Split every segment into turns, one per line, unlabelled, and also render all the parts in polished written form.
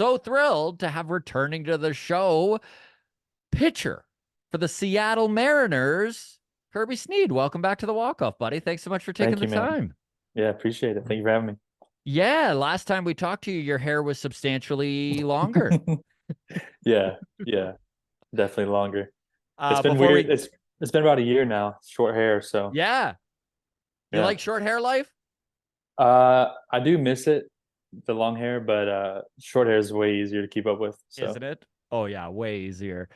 so thrilled to have returning to the show pitcher for the Seattle Mariners, Kirby Snead. Welcome back to the walk-off, buddy. Thanks so much for taking
Thank
the
you, man.
time.
Yeah, appreciate it. Thank you for having
Yeah, last time we talked to you, your hair was substantially longer.
me. Yeah, yeah, definitely longer. It's been
Before
weird.
we,
It's been about a year now, short hair, so
yeah, you
yeah.
like short hair life?
I do miss it, the long hair, but short hair is way easier to keep up with. So
Isn't it? Oh yeah, way easier.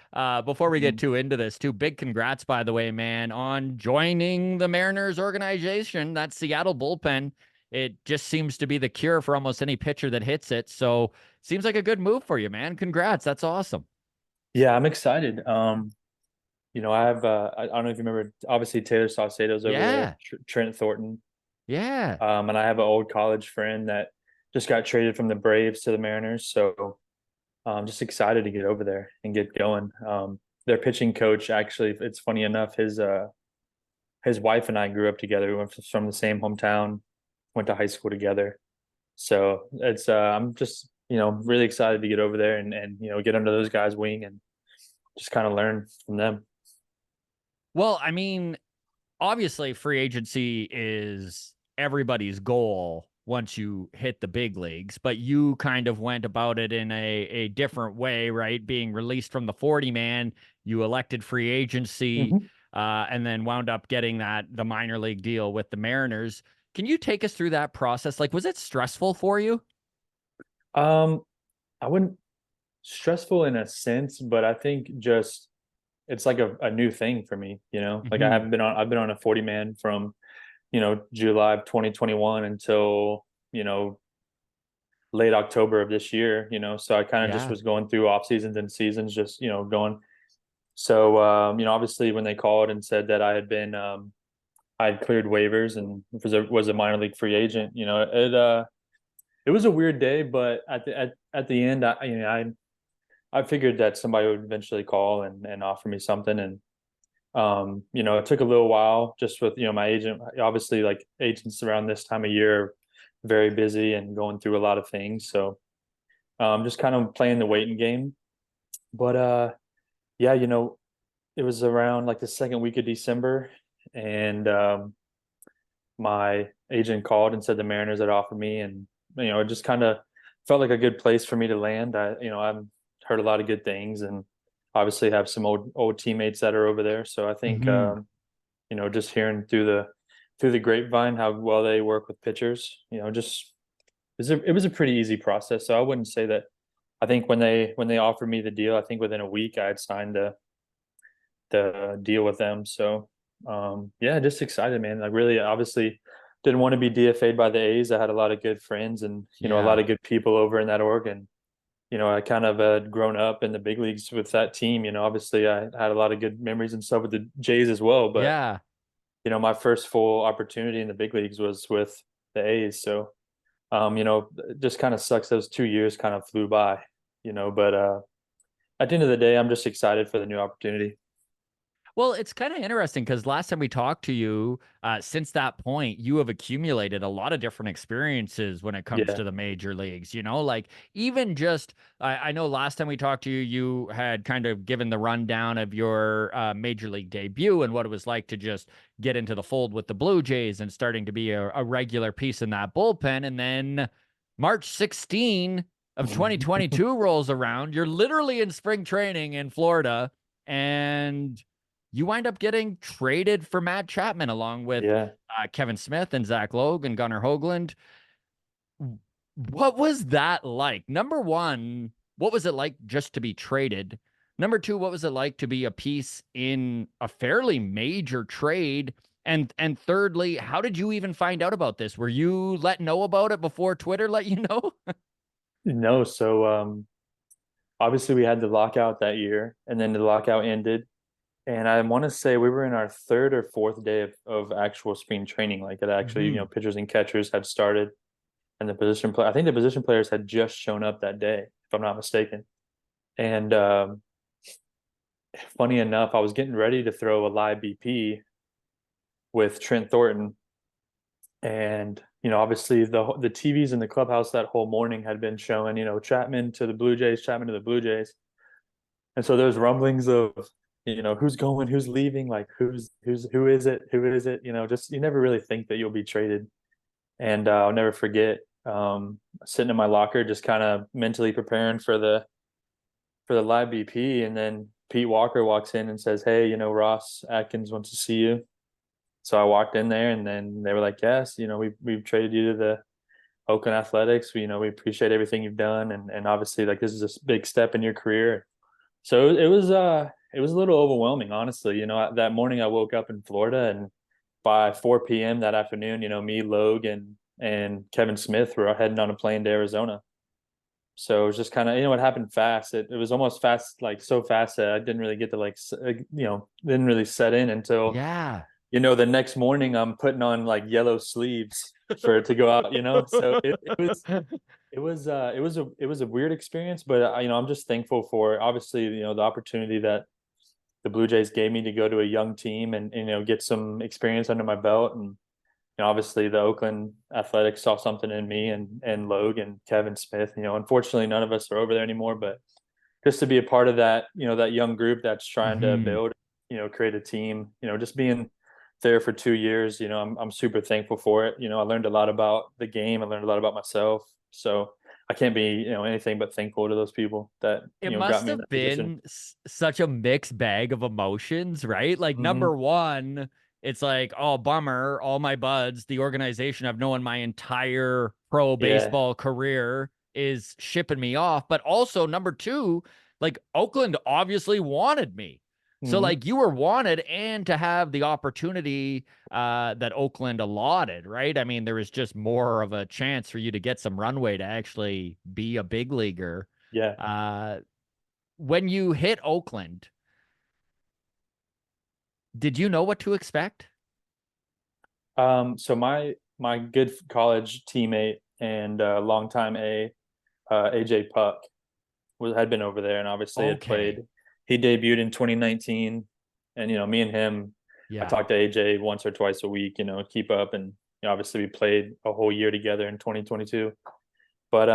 Before we get
mhm.
too into this, too, big congrats, by the way, man, on joining the Mariners organization. That Seattle bullpen, it just seems to be the cure for almost any pitcher that hits it. So seems like a good move for you, man. Congrats. That's awesome.
Yeah, I'm excited. I have I don't know if you remember, obviously Taylor Saucedo's over there,
Yeah.
Trent Thornton.
Yeah.
And I have an old college friend that just got traded from the Braves to the Mariners. So I'm just excited to get over there and get going. Their pitching coach, actually, it's funny enough, his wife and I grew up together. We went from the same hometown, went to high school together. So it's I'm just really excited to get over there and get under those guys' wing and just kind of learn from them.
Well, I mean, obviously free agency is everybody's goal once you hit the big leagues, but you kind of went about it in a different way, right? Being released from the 40 man, you elected free agency,
Mhm.
and then wound up getting the minor league deal with the Mariners. Can you take us through that process? Like, was it stressful for you?
Um, I wouldn't stressful in a sense, but I think just it's like a new thing for me, Like
Mm-hmm.
I've been on a 40 man from, July of 2021 until, late October of this year, So I kind of just
Yeah.
was going through off seasons and seasons, just, going. So obviously when they called and said that I had cleared waivers and was a minor league free agent, it was a weird day, but at the end, I figured that somebody would eventually call and offer me something. And, it took a little while just with, my agent. Obviously, like agents around this time of year are very busy and going through a lot of things. So just kind of playing the waiting game. But yeah, it was around like the second week of December. And my agent called and said the Mariners had offered me. And, it just kind of felt like a good place for me to land. I've heard a lot of good things and obviously have some old teammates that are over there. So I think
Mm-hmm.
just hearing through the grapevine how well they work with pitchers, just it was a pretty easy process. So I wouldn't say that. I think when they offered me the deal, I think within a week I had signed the deal with them. So yeah, just excited, man. I really obviously didn't want to be DFA'd by the A's. I had a lot of good friends and a lot
Yeah.
of good people over in that org, and I kind of had grown up in the big leagues with that team. Obviously I had a lot of good memories and stuff with the Jays as well. But,
Yeah.
my first full opportunity in the big leagues was with the A's. So, it just kind of sucks. Those 2 years kind of flew by, but at the end of the day, I'm just excited for the new opportunity.
Well, it's kind of interesting because last time we talked to you, since that point, you have accumulated a lot of different experiences when it comes
Yeah.
to the major leagues. Like even just, I know last time we talked to you, you had kind of given the rundown of your major league debut and what it was like to just get into the fold with the Blue Jays and starting to be a regular piece in that bullpen. And then March 16 of 2022 rolls around. You're literally in spring training in Florida and you wind up getting traded for Matt Chapman along with
Yeah.
Kevin Smith and Zach Logue and Gunnar Hoagland. What was that like? Number one, what was it like just to be traded? Number two, what was it like to be a piece in a fairly major trade? And thirdly, how did you even find out about this? Were you let know about it before Twitter let you know?
No, so obviously we had the lockout that year, and then the lockout ended. And I want to say we were in our third or fourth day of actual spring training. Like it actually,
Mm-hmm.
pitchers and catchers had started, and I think the position players had just shown up that day, if I'm not mistaken. And funny enough, I was getting ready to throw a live BP with Trent Thornton, and obviously the TVs in the clubhouse that whole morning had been showing, Chapman to the Blue Jays, Chapman to the Blue Jays. And so there's rumblings of, who's going, who's leaving, like who is it? Who is it? Just you never really think that you'll be traded. And I'll never forget sitting in my locker, just kind of mentally preparing for the live BP, and then Pete Walker walks in and says, "Hey, Ross Atkins wants to see you." So I walked in there, and then they were like, "Yes, we've traded you to the Oakland Athletics. We appreciate everything you've done, and obviously like this is a big step in your career." So it was a little overwhelming, honestly. That morning I woke up in Florida, and by 4 p.m. that afternoon, me, Logan, and Kevin Smith were heading on a plane to Arizona. So it was just kind of, it happened fast. It was almost fast, like so fast that I didn't really get to didn't really set in until,
Yeah.
the next morning I'm putting on like yellow sleeves for it to go out, So it was a weird experience, but I'm just thankful for obviously, the opportunity that the Blue Jays gave me to go to a young team and get some experience under my belt. And obviously the Oakland Athletics saw something in me and Logan, Kevin Smith. Unfortunately none of us are over there anymore, but just to be a part of that, that young group that's trying to
Mhm.
build, create a team, just being there for 2 years, I'm super thankful for it. I learned a lot about the game. I learned a lot about myself. So I can't be, anything but thankful to those people that,
It
got
must
me in
have
that position.
been such a mixed bag of emotions, right? Like,
Hmm.
number one, it's like, oh, bummer. All my buds, the organization I've known my entire pro
Yeah.
baseball career, is shipping me off. But also, number two, like, Oakland obviously wanted me. So,
Hmm.
like, you were wanted, and to have the opportunity that Oakland allotted, right? I mean, there was just more of a chance for you to get some runway to actually be a big leaguer.
Yeah.
Uh, when you hit Oakland, did you know what to expect?
So my good college teammate and longtime AJ Puck had been over there and obviously had
Okay.
played. He debuted in 2019, and me and him, I
Yeah.
talked to AJ once or twice a week. Keep up, and obviously we played a whole year together in 2022. But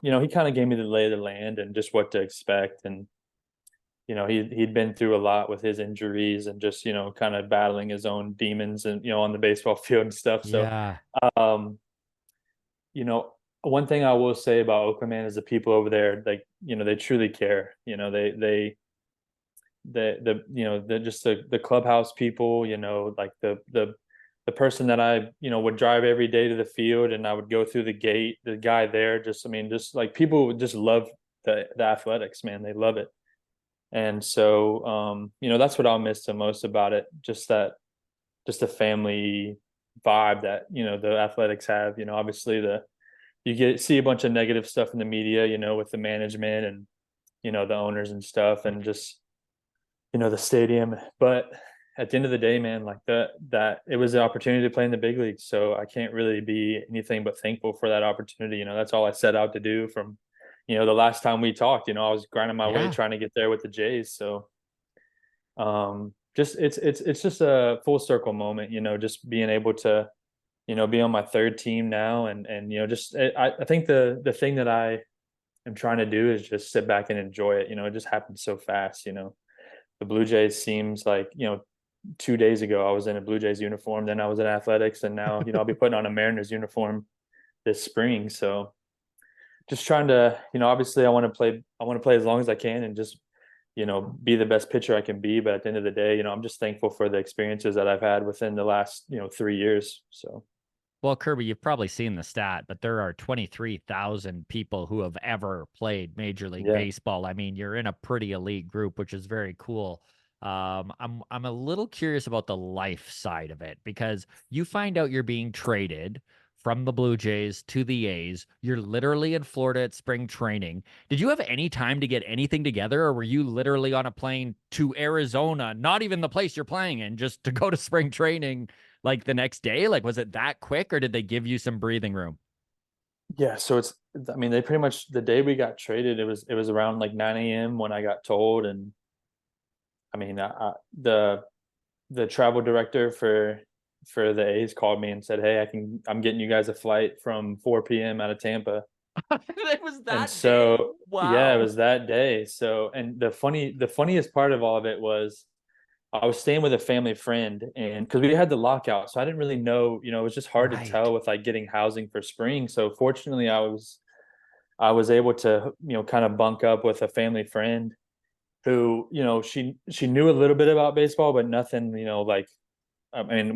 he kind of gave me the lay of the land and just what to expect, and he'd been through a lot with his injuries and just kind of battling his own demons and on the baseball field and stuff. So
Yeah.
um, one thing I will say about Oakland, man, is the people over there, like, they truly care. The just the clubhouse people, like the person that I, would drive every day to the field, and I would go through the gate, the guy there, just, I mean, just like people would just love the athletics, man. They love it. And so, that's what I'll miss the most about it. Just the family vibe that, the athletics have, obviously you see a bunch of negative stuff in the media, with the management and, the owners and stuff, and just, the stadium. But at the end of the day, man, like that it was an opportunity to play in the big leagues. So I can't really be anything but thankful for that opportunity. That's all I set out to do from, the last time we talked. I was grinding my way
Yeah.
trying to get there with the Jays. So just it's just a full circle moment, just being able to, be on my third team now, and just I think the thing that I am trying to do is just sit back and enjoy it. It just happened so fast. The Blue Jays seems like, 2 days ago I was in a Blue Jays uniform, then I was in athletics, and now, I'll be putting on a Mariners uniform this spring. So just trying to, obviously I want to play as long as I can and just, be the best pitcher I can be. But at the end of the day, I'm just thankful for the experiences that I've had within the last, 3 years. So
Well, Kirby, you've probably seen the stat, but there are 23,000 people who have ever played Major League
yeah.
Baseball. I mean, you're in a pretty elite group, which is very cool. I'm a little curious about the life side of it, because you find out you're being traded from the Blue Jays to the A's. You're literally in Florida at spring training. Did you have any time to get anything together, or were you literally on a plane to Arizona, not even the place you're playing in, just to go to spring training like the next day? Like, was it that quick, or did they give you some breathing room?
Yeah, so I mean, they pretty much, the day we got traded, it was around like 9 a.m. when I got told. And I mean, the travel director for the A's called me and said, "Hey, I'm getting you guys a flight from 4 p.m. out of Tampa."
It was
And
that day.
so, yeah, it
Wow.
was that day. So, and the funniest part of all of it was I was staying with a family friend, and because we had the lockout, so I didn't really know, it was just hard to
Right.
tell with like getting housing for spring. So fortunately, I was able to, kind of bunk up with a family friend who, she knew a little bit about baseball, but nothing, like, I mean,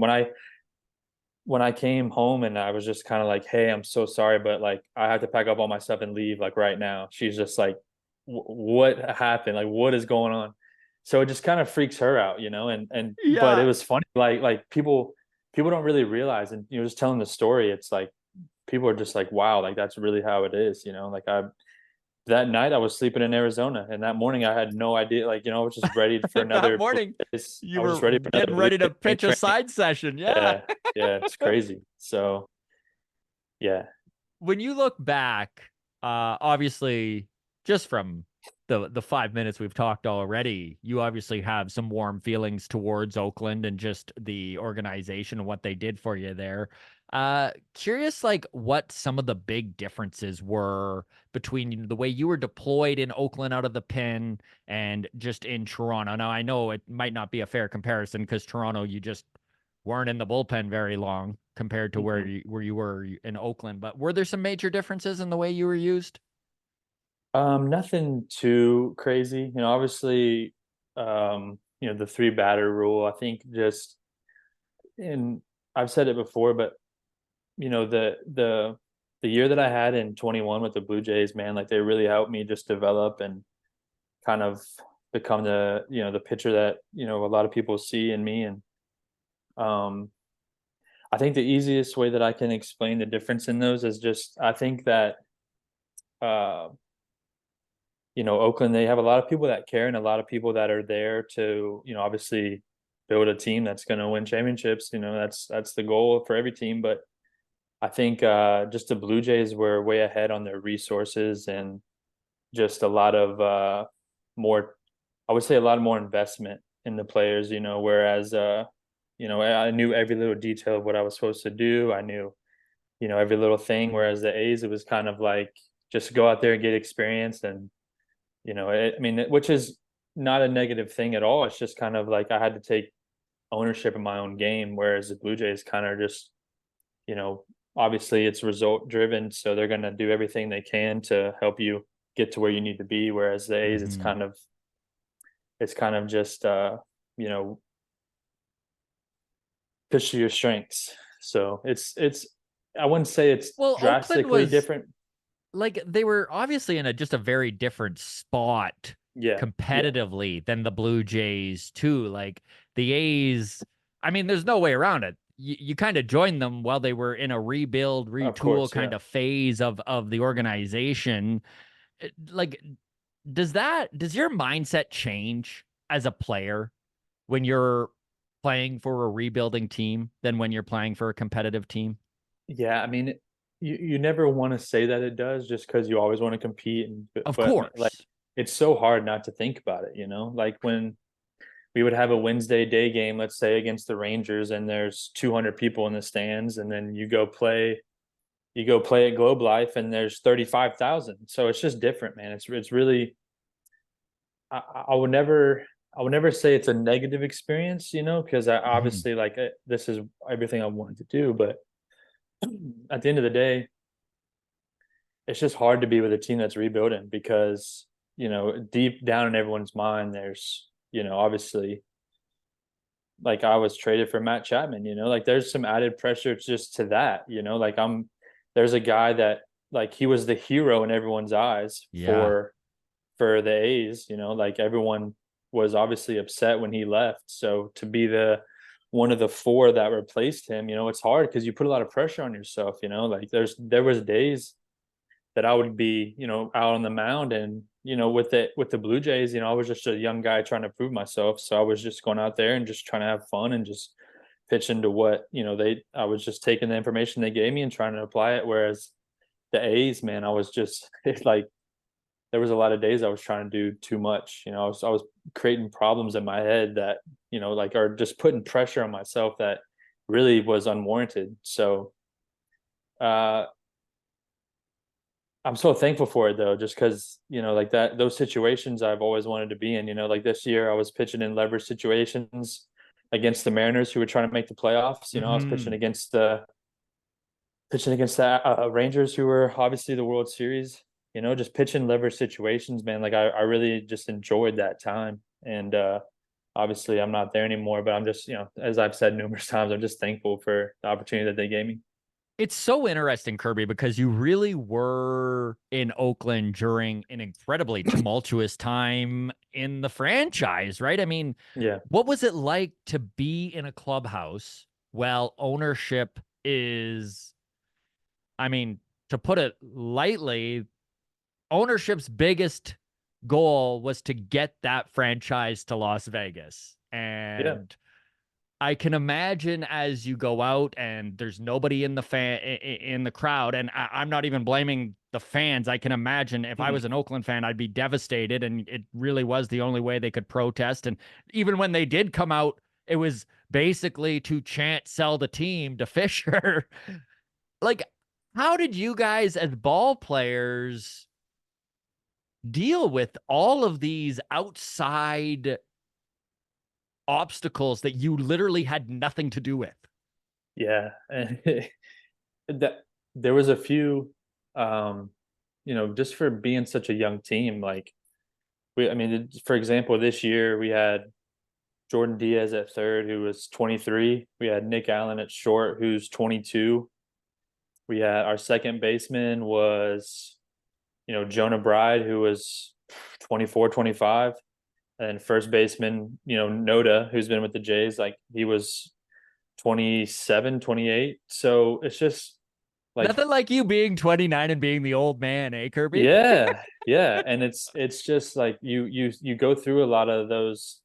when I came home and I was just kind of like, "Hey, I'm so sorry, but like I have to pack up all my stuff and leave like right now." She's just like, What happened? Like, what is going on?" So it just kind of freaks her out, and but it
Yeah.
was funny. Like people don't really realize, and just telling the story, it's like people are just like, "Wow, like that's really how it is." Like I that night I was sleeping in Arizona, and that morning I had no idea. Like I was just ready for
That
another.
morning,
I
you
was just
were
ready for
getting
another Blue
ready
Jay
to
spring
pitch a
training.
side session. Yeah.
Yeah, yeah, it's crazy. So yeah.
When you look back, obviously, just from the 5 minutes we've talked already, you obviously have some warm feelings towards Oakland and just the organization and what they did for you there. Curious, like what some of the big differences were between the way you were deployed in Oakland out of the pen and just in Toronto. Now I know it might not be a fair comparison because Toronto, you just weren't in the bullpen very long compared to
Mhm.
where you were in Oakland. But were there some major differences in the way you were used?
Nothing too crazy. Obviously, the three batter rule. I think just and I've said it before, but the year that I had in 21 with the Blue Jays, man, like they really helped me just develop and kind of become the pitcher that a lot of people see in me. And um, I think the easiest way that I can explain the difference in those is just I think that uh, Oakland, they have a lot of people that care and a lot of people that are there to, obviously build a team that's going to win championships. That's the goal for every team. But I think just the Blue Jays were way ahead on their resources and just a lot of more, I would say a lot more investment in the players, whereas, I knew every little detail of what I was supposed to do. I knew, every little thing. Whereas the A's, it was kind of like just go out there and get experience and I mean, which is not a negative thing at all. It's just kind of like I had to take ownership of my own game, whereas the Blue Jays kind of just, you know, obviously it's result driven, so they're going to do everything they can to help you get to where you need to be. Whereas the A's,
Hmm.
it's kind of just, you know, push to your strengths. So it's, I wouldn't say it's
Well, Oakland
drastically
was
different.
like they were obviously in a just a very different spot
Yeah, yeah,
competitively than the Blue Jays too. Like the A's, I mean, there's no way around it. You kind of joined them while they were in a rebuild,
of
retool
course,
kind
yeah.
of phase of the organization. Like, does your mindset change as a player when you're playing for a rebuilding team than when you're playing for a competitive team?
Yeah, I mean, you never wanna say that it does just because you always wanna compete and
Of
but, like,
course.
it's so hard not to think about it, you know? Like, when we would have a Wednesday day game, let's say, against the Rangers, and there's 200 people in the stands, and then you go play at Globe Life, and there's 35,000. So it's just different, man. It's really I would never say it's a negative experience, because I
Mhm.
obviously, like, this is everything I wanted to do, but at the end of the day it's just hard to be with a team that's rebuilding because deep down in everyone's mind there's obviously, like, I was traded for Matt Chapman, like there's some added pressure just to that, like there's a guy that, like, he was the hero in everyone's eyes
Yeah.
for the A's, like everyone was obviously upset when he left, so to be the one of the four that replaced him, it's hard because you put a lot of pressure on yourself, like there was days that I would be, out on the mound, and with the Blue Jays, I was just a young guy trying to prove myself. So I was just going out there and just trying to have fun and just pitch into what, I was just taking the information they gave me and trying to apply it. Whereas the A's, man, I was just it's like there was a lot of days I was trying to do too much. I was creating problems in my head that, like are just putting pressure on myself that really was unwarranted. So uh, I'm so thankful for it though, just because, like those situations I've always wanted to be in. Like this year I was pitching in leverage situations against the Mariners who were trying to make the playoffs. I was
Hmm.
pitching against the Rangers who were obviously the World Series. Just pitching leverage situations, man. Like I really just enjoyed that time. And obviously I'm not there anymore, but I'm just, as I've said numerous times, I'm just thankful for the opportunity that they gave me.
It's so interesting, Kirby, because you really were in Oakland during an incredibly tumultuous time in the franchise, right? I mean,
Yeah.
what was it like to be in a clubhouse while ownership is, I mean, to put it lightly, ownership's biggest goal was to get that franchise to Las Vegas.
Yeah.
And I can imagine as you go out and there's nobody in the in the crowd, and I'm not even blaming the fans. I can imagine if I was an Oakland fan, I'd be devastated, and it really was the only way they could protest. And even when they did come out, it was basically to chant "sell the team" to Fisher. Like, how did you guys as ball players deal with all of these outside obstacles that you literally had nothing to do with?
Yeah. And that there was a few, um, just for being such a young team, like I mean, for example, this year we had Jordan Diaz at third, who was 23. We had Nick Allen at short, who's 22. We had our second baseman was, Jonah Bride, who was 24, 25. And first baseman, Noda, who's been with the Jays, like he was 27, 28. So it's just like,
Nothing like you being 29 and being the old man, eh, Kirby?
yeah, yeah. And it's just like you go through a lot of those.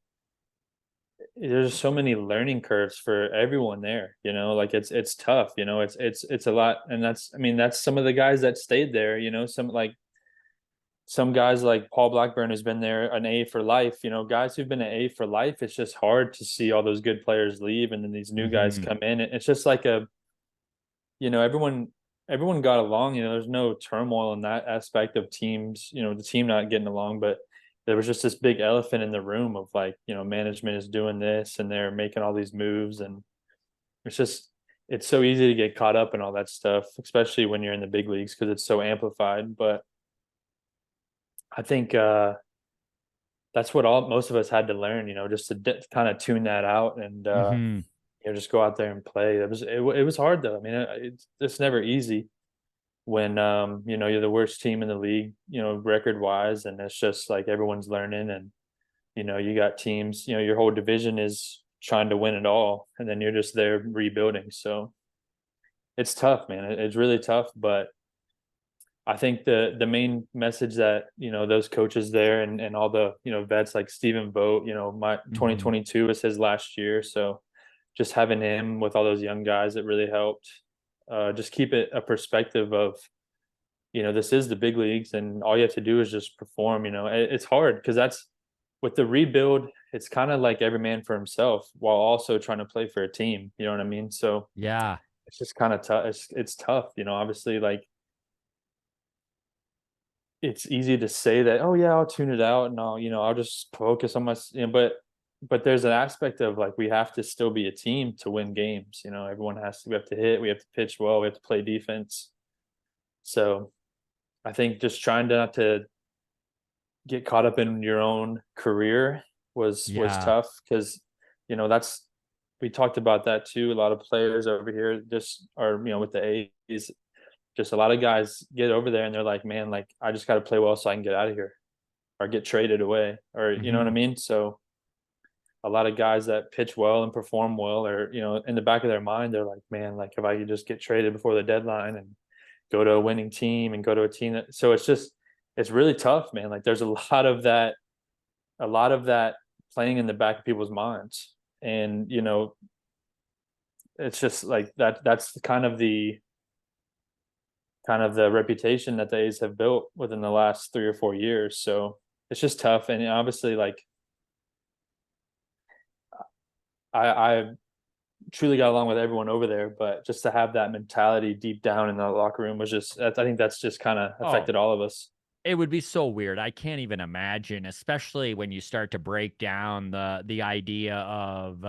There's so many learning curves for everyone there, like it's tough, it's a lot. And that's, I mean, that's some of the guys that stayed there, some guys like Paul Blackburn has been there an A for life, guys who've been an A for life. It's just hard to see all those good players leave and then these new guys
Hmm.
come in. It's just like everyone got along, there's no turmoil in that aspect of teams, the team not getting along, but there was just this big elephant in the room of like, management is doing this and they're making all these moves. And it's just, it's so easy to get caught up in all that stuff, especially when you're in the big leagues because it's so amplified. But I think that's what all most of us had to learn, just to kind of tune that out and
Hmm.
just go out there and play. It was hard though. I mean, it's never easy when you're the worst team in the league, record wise, and it's just like everyone's learning, and you got teams, your whole division is trying to win it all, and then you're just there rebuilding. So it's tough, man. It's really tough, but I think the main message that those coaches there and all the vets like Stephen Vogt, my
Hmm.
2022 was his last year, so just having him with all those young guys, it really helped. Just keep it a perspective of this is the big leagues and all you have to do is just perform. It's hard because that's with the rebuild, it's kind of like every man for himself while also trying to play for a team. You know what I mean? So
Yeah.
it's just kind of tough. It's tough, obviously, like it's easy to say that, oh yeah, I'll tune it out and I'll just focus on my, but there's an aspect of like we have to still be a team to win games. Everyone has to, we have to hit, we have to pitch well, we have to play defense. So I think just trying to not to get caught up in your own career was
Yeah.
tough because that's, we talked about that too. A lot of players over here just are, with the A's, just a lot of guys get over there and they're like, man, like I just got to play well so I can get out of here or get traded away, or you know what I
Hmm.
mean. So a lot of guys that pitch well and perform well, or in the back of their mind they're like, man, like if I could just get traded before the deadline and go to a winning team and go to a team that, so it's just, it's really tough, man. Like there's a lot of that playing in the back of people's minds. And it's just like that's kind of the reputation that the A's have built within the last 3 or 4 years. So it's just tough. And obviously, like I truly got along with everyone over there, but just to have that mentality deep down in the locker room was just, I think that's just kind of
Oh,
affected all of us.
it would be so weird. I can't even imagine, especially when you start to break down the idea of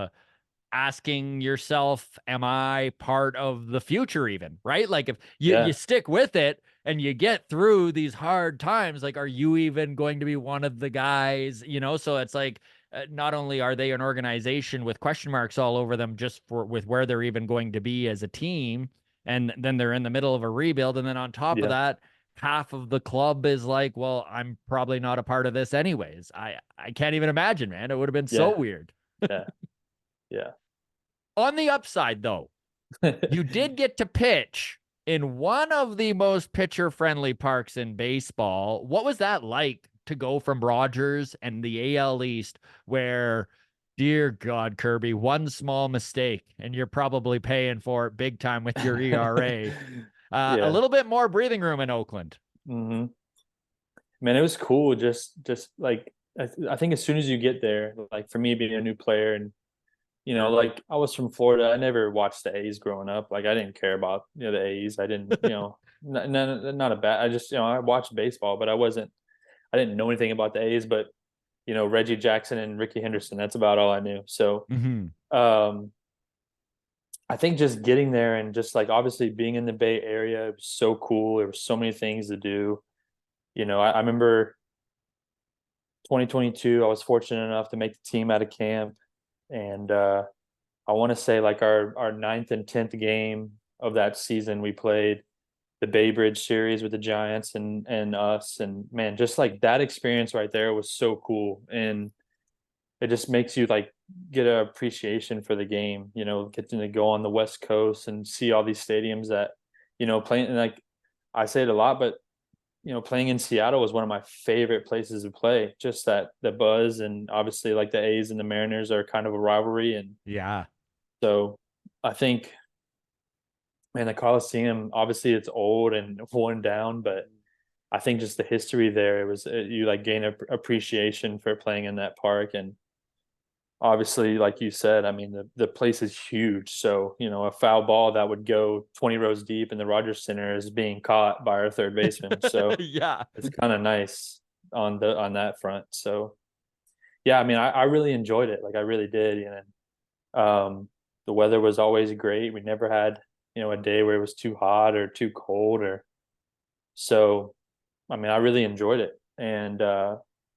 asking yourself, am I part of the future even, right? Like if you
Yeah.
stick with it and you get through these hard times, like are you even going to be one of the guys, So it's like not only are they an organization with question marks all over them just for with where they're even going to be as a team, and then they're in the middle of a rebuild, and then on top of
Yeah.
that, half of the club is like, well, I'm probably not a part of this anyways. I can't even imagine, man. It would have been so
Yeah.
weird.
Yeah. Yeah.
On the upside, though, you did get to pitch in one of the most pitcher friendly parks in baseball. What was that like to go from Rogers and the AL East, where, dear God, Kirby, one small mistake and you're probably paying for it big time with your ERA? A
Yeah.
little bit more breathing room in Oakland.
Hmm. Man, it was cool. Just like, I think as soon as you get there, like for me being a new player, and like I was from Florida, I never watched the A's growing up. Like I didn't care about the A's. I didn't, not a bad. I just I watched baseball, but I didn't know anything about the A's. But Reggie Jackson and Ricky Henderson. That's about all I knew. So
Mm-hmm.
um, I think just getting there and just like obviously being in the Bay Area, it was so cool. There were so many things to do. I remember 2022, I was fortunate enough to make the team out of camp. And I want to say like our ninth and 10th game of that season, we played the Bay Bridge series with the Giants and us. And man, just like that experience right there was so cool. And it just makes you like get an appreciation for the game, getting to go on the West Coast and see all these stadiums that, playing, and like I say it a lot, but playing in Seattle was one of my favorite places to play. Just that the buzz, and obviously like the A's and the Mariners are kind of a rivalry, and
Yeah.
so I think, man, the Coliseum, obviously it's old and worn down, but I think just the history there, it was you like gain a appreciation for playing in that park. And obviously, like you said, I mean the place is huge. So a foul ball that would go 20 rows deep in the Rogers Center is being caught by our third baseman. So
Yeah.
it's kind of nice on that front. So yeah, I mean I really enjoyed it. Like I really did. The weather was always great. We never had a day where it was too hot or too cold, or so. I mean, I really enjoyed it. And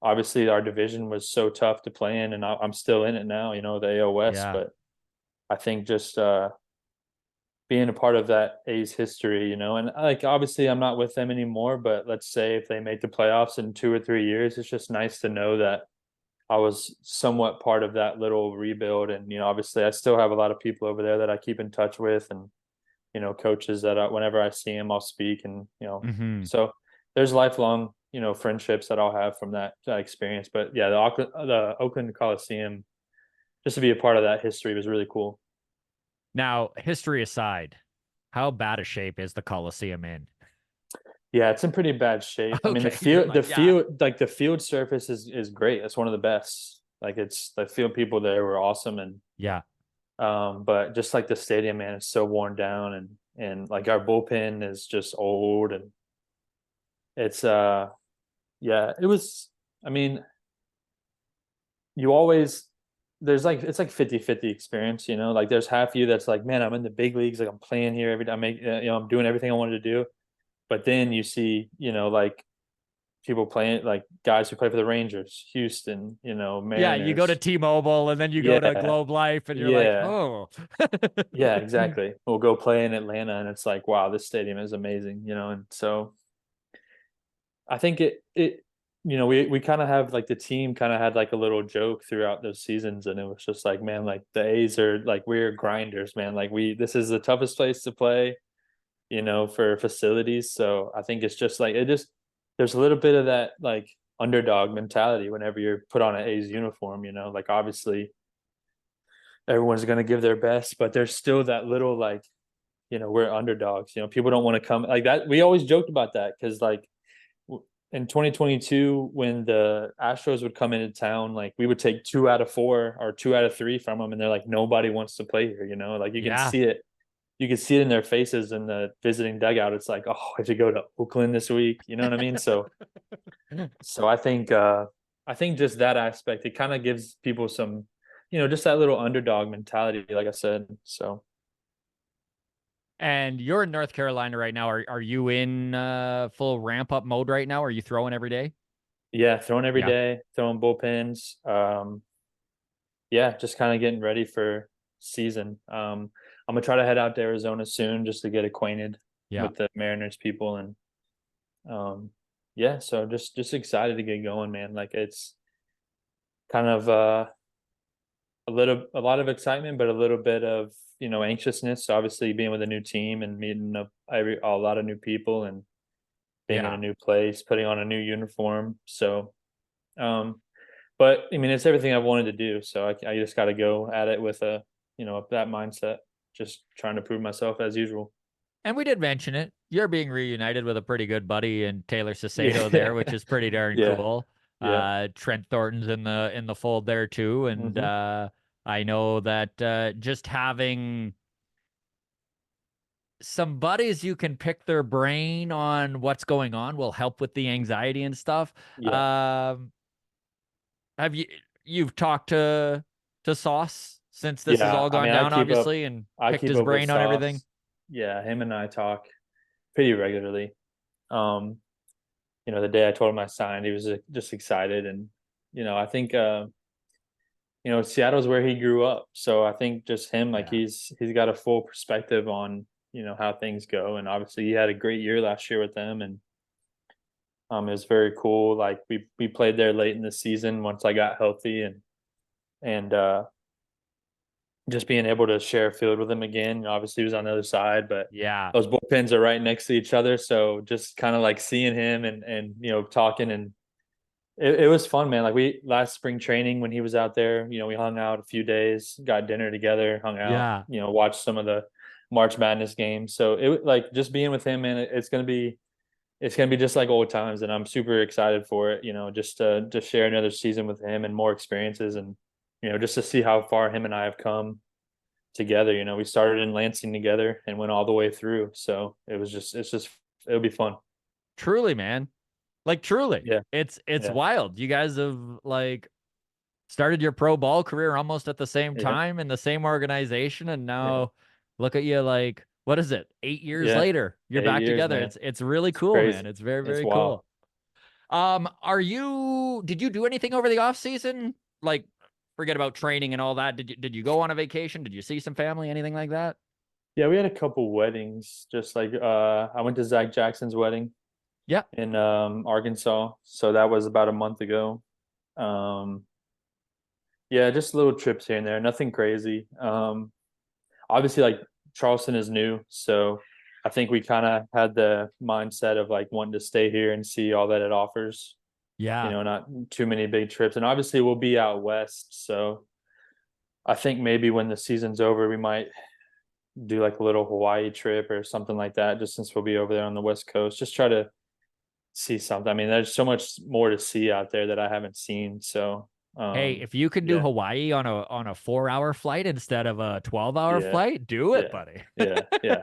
obviously our division was so tough to play in, and I'm still in it now, the AL West.
Yeah.
But I think just being a part of that A's history, and like obviously I'm not with them anymore, but let's say if they make the playoffs in 2 or 3 years, it's just nice to know that I was somewhat part of that little rebuild. And obviously I still have a lot of people over there that I keep in touch with, and coaches that whenever I see them, I'll speak. And
Mm-hmm.
so there's lifelong friendships that I'll have from that experience. But yeah, the Oakland Coliseum, just to be a part of that history was really cool.
Now, history aside, how bad a shape is the Coliseum in?
Yeah, it's in pretty bad shape. I mean, the
Okay, you're
field,
like,
the
yeah,
field, like the field surface is great. It's one of the best. Like it's the field people there were awesome. And
yeah,
but just like the stadium, man, it's so worn down. And like our bullpen is just old. And it's yeah, it was, I mean, you always, there's like, it's like 50-50 experience, like there's half you that's like, man, I'm in the big leagues, like I'm playing here every time, I'm doing everything I wanted to do. But then you see, like people playing, like guys who play for the Rangers, Houston,
yeah. You go to
Mariners.
T-Mobile and then you go to
Yeah.
Globe Life, and you're like,
Yeah.
oh,
Yeah, exactly. We'll go play in Atlanta and it's like, wow, this stadium is amazing, and so I think we kind of have like the team kind of had like a little joke throughout those seasons, and it was just like, man, like the A's are like, we're grinders, man. Like this is the toughest place to play, for facilities. So I think it's just like, there's a little bit of that like underdog mentality whenever you're put on an A's uniform, like obviously everyone's going to give their best, but there's still that little like, we're underdogs, people don't want to come like that. We always joked about that because like in 2022 when the Astros would come into town, like we would take 2 out of 4 or 2 out of 3 from them, and they're like, nobody wants to play here. Like you can
Yeah.
see it. You can see it in their faces in the visiting dugout. It's like, oh, I have to go to Oakland this week. You know what I mean? So I think just that aspect, it kind of gives people some, just that little underdog mentality, like I said. So
And you're in North Carolina right now. Are you in full ramp up mode right now? Are you throwing every day?
yeah, throwing every
Yeah.
day, throwing bullpens. Yeah, just kind of getting ready for season. I'm gonna try to head out to Arizona soon just to get acquainted
Yeah.
with the Mariners people, and um, yeah, so just excited to get going, man. Like it's kind of a lot of excitement, but a little bit of anxiousness. Obviously, being with a new team and meeting a lot of new people and being in a
Yeah.
new place, putting on a new uniform. So, but I mean, it's everything I've wanted to do. So I just got to go at it with that mindset, just trying to prove myself as usual.
And we did mention it. You're being reunited with a pretty good buddy and Taylor Sacedo there,
Yeah,
which is pretty darn
yeah,
cool.
yeah.
Trent Thornton's in the fold there too. And
Hmm.
I know that just having some buddies you can pick their brain on what's going on will help with the anxiety and stuff.
Yeah,
Um, have you've talked to Sauce since this has
yeah.
all
I
gone
mean,
down, obviously, and
I
picked
keep
his
up with
brain on everything?
Sauce. Yeah, him and I talk pretty regularly. Um, the day I told him I signed, he was just excited, and I think Seattle's where he grew up, so I think just him, like
Yeah.
he's got a full perspective on how things go, and obviously he had a great year last year with them, and it was very cool. Like we played there late in the season once I got healthy, and just being able to share a field with him again. Obviously, he was on the other side, but
Yeah.
those bullpens are right next to each other, so just kind of like seeing him and talking, and it was fun, man. Like we last spring training when he was out there, we hung out a few days, got dinner together, hung out,
Yeah.
watched some of the March Madness games. So it like just being with him, man, it's gonna be just like old times, and I'm super excited for it. Just to share another season with him and more experiences, and just to see how far him and I have come together. We started in Lansing together and went all the way through. So it'll be fun.
Truly, man. Like truly.
Yeah,
It's
yeah,
wild. You guys have like started your pro ball career almost at the same
yeah,
time in the same organization, and
yeah,
now look at you, like, what is it, 8 years
yeah.
later, you're back
8 years,
together.
man.
It's really
It's
cool, man.
crazy.
It's very,
It's
very
wild.
cool. Did you do anything over the off season? Like, forget about training and all that. Did you go on a vacation? Did you see some family, anything like that?
Yeah, we had a couple weddings. Just like I went to Zach Jackson's wedding
Yeah.
in Arkansas. So that was about a month ago. Um yeah, just little trips here and there. Nothing crazy. Obviously like Charleston is new, so I think we kind of had the mindset of like wanting to stay here and see all that it offers.
Yeah.
Not too many big trips. And obviously we'll be out west, so I think maybe when the season's over, we might do like a little Hawaii trip or something like that, just since we'll be over there on the West Coast. Just try to see something. I mean, there's so much more to see out there that I haven't seen. So,
Hey, if you could do
yeah,
Hawaii on a 4 hour flight instead of a 12 hour
yeah,
flight, do it,
yeah,
buddy.
yeah,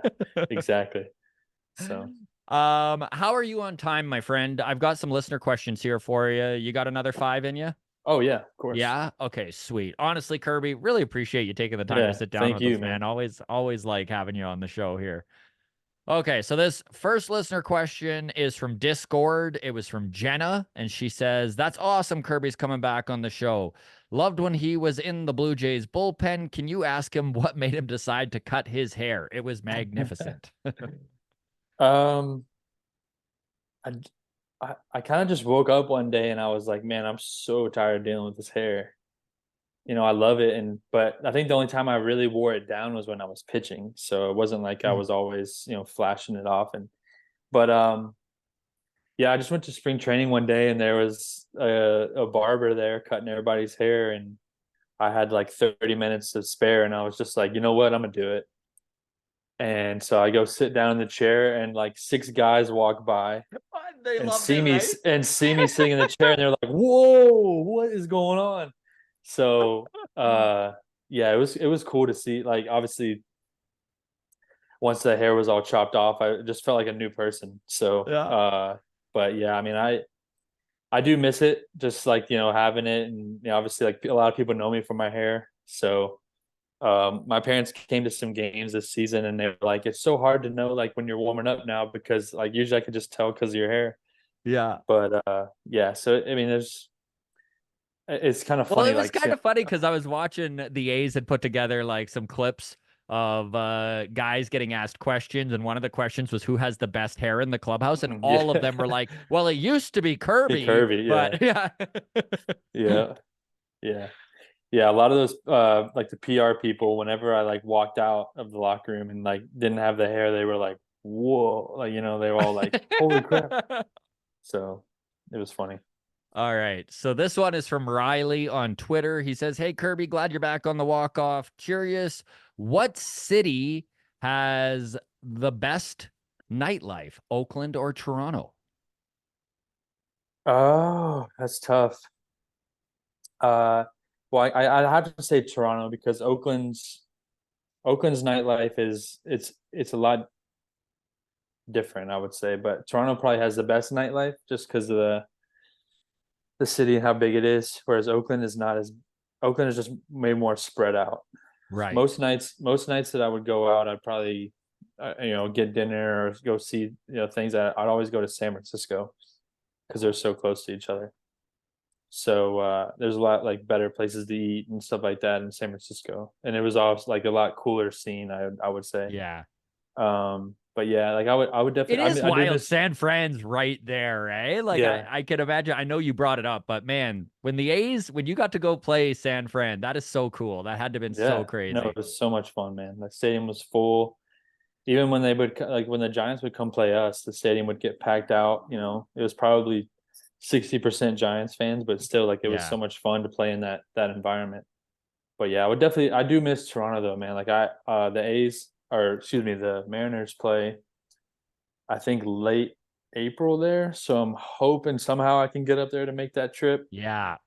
exactly. So,
How are you on time, my friend? I've got some listener questions here for you. You got another five in you?
oh yeah, of course.
Yeah. Okay, sweet. Honestly, Kirby, really appreciate you taking the time to
Yeah,
sit down
thank
with
you,
us,
man.
man. Always like having you on the show here. Okay, so this first listener question is from Discord. It was from Jenna, and she says, "That's awesome. Kirby's coming back on the show. Loved when he was in the Blue Jays bullpen. Can you ask him what made him decide to cut his hair? It was magnificent."
um, I I kind of just woke up one day and I was like, man, I'm so tired of dealing with this hair. I love it, but I think the only time I really wore it down was when I was pitching. So it wasn't like I
Mhm.
was always, flashing it off. But yeah, I just went to spring training one day and there was a barber there cutting everybody's hair, and I had like 30 minutes to spare, and I was just like, you know what, I'm gonna do it. And so I go sit down in the chair, and like 6 guys walk by
They
and
loved
see
it,
me
right?
sitting in the chair, and they're like, "Whoa, what is going on?" So, yeah, it was cool to see. Like, obviously, once the hair was all chopped off, I just felt like a new person. So,
Yeah.
but yeah, I mean, I do miss it, just like having it, and obviously, like a lot of people know me for my hair. So, my parents came to some games this season, and they were like, "It's so hard to know like when you're warming up now because like usually I could just tell because of your hair."
Yeah.
But yeah, so I mean, it's kind of
Well,
funny,
it was
like
kind
seeing,
of funny because I was watching the A's had put together like some clips of guys getting asked questions, and one of the questions was who has the best hair in the clubhouse, and all of them were
yeah,
like, "Well, it used to be Kirby,
curvy, yeah,
but yeah."
yeah, yeah. Yeah, a lot of those like the PR people, whenever I like walked out of the locker room and like didn't have the hair, they were like, "Whoa!" Like they were all like, "Holy crap!" So it was funny.
All right. So this one is from Riley on Twitter. He says, "Hey Kirby, glad you're back on the walk off. Curious, what city has the best nightlife, Oakland or Toronto?"
Oh, that's tough. Uh, well, I have to say Toronto because Oakland's nightlife it's a lot different, I would say, but Toronto probably has the best nightlife just because of the city and how big it is, whereas Oakland is not as Oakland is just way more spread out.
Right.
Most nights that I would go out, I'd probably get dinner or go see things. That I'd always go to San Francisco because they're so close to each other. So there's a lot like better places to eat and stuff like that in San Francisco, and it was also like a lot cooler scene. I would say.
Yeah.
But yeah, like I would
It
definitely. I
is
mean, I do
wild.
miss.
San Fran's right there, eh? Like
Yeah,
I can imagine. I know you brought it up, but man, when you got to go play San Fran, that is so cool. That had to have been so
yeah. No, it
crazy.
was so much fun, man. The stadium was full. Even when they would like when the Giants would come play us, the stadium would get packed out. It was probably 60% Giants fans, but still, like it was
Yeah.
so much fun to play in that environment. But yeah, I do miss Toronto though, man. Like the A's or excuse me, the Mariners play I think late April there, so I'm hoping somehow I can get up there to make that trip.
Yeah.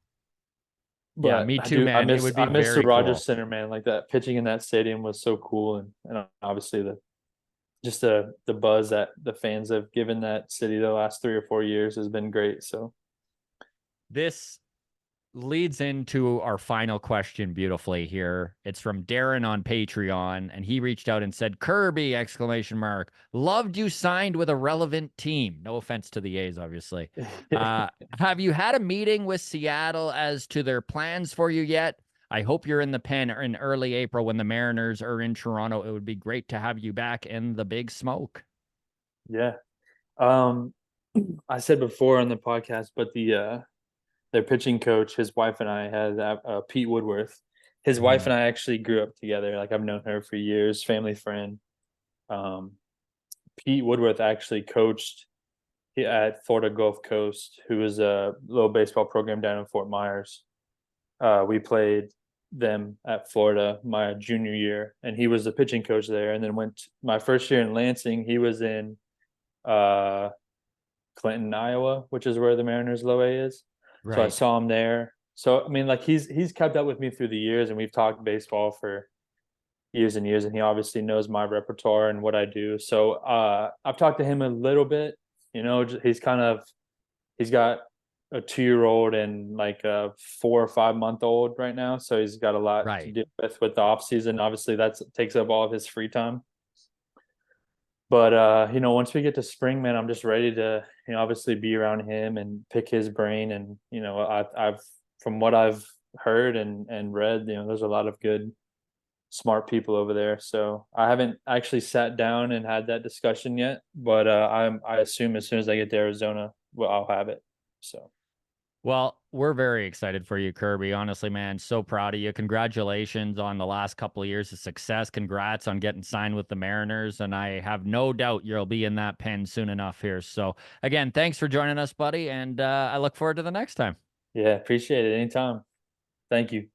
Yeah,
But
me too,
I
man. It
miss
would be
I miss the
very
Rogers
cool.
Center, man. Like that pitching in that stadium was so cool, and obviously the buzz that the fans have given that city the last 3 or 4 years has been great. So
This leads into our final question beautifully here. It's from Darren on Patreon, and he reached out and said, "Kirby, exclamation mark. Loved you signed with a relevant team." No offense to the A's, obviously. Have you had a meeting with Seattle as to their plans for you yet? I hope you're in the pen in early April when the Mariners are in Toronto. It would be great to have you back in the big smoke.
yeah, um, I said before on the podcast, but their pitching coach, his wife and I had Pete Woodworth. His wife and
Mhm.
I actually grew up together. Like I've known her for years, family friend. Um, Pete Woodworth actually coached at Florida Gulf Coast, who was a little baseball program down in Fort Myers. We played them at Florida my junior year, and he was the pitching coach there. And then went my first year in Lansing. He was in uh, Clinton, Iowa, which is where the Mariners low A is. So I
Right.
saw him there. So I mean, like he's kept up with me through the years, and we've talked baseball for years and years, and he obviously knows my repertoire and what I do. So I've talked to him a little bit. He's got a 2 year old and like a 4 or 5 month old right now, so he's got a lot to
Right.
deal with the off season. Obviously, that takes up all of his free time. But once we get to spring, man, I'm just ready to obviously be around him and pick his brain. And I've from what I've heard and read, there's a lot of good smart people over there. So I haven't actually sat down and had that discussion yet, but I assume as soon as I get to Arizona, well, I'll have it. So
Well, we're very excited for you, Kirby. Honestly, man, so proud of you. Congratulations on the last couple of years of success. Congrats on getting signed with the Mariners. And I have no doubt you'll be in that pen soon enough here. So, again, thanks for joining us, buddy. And I look forward to the next time.
yeah, appreciate it anytime. Thank you.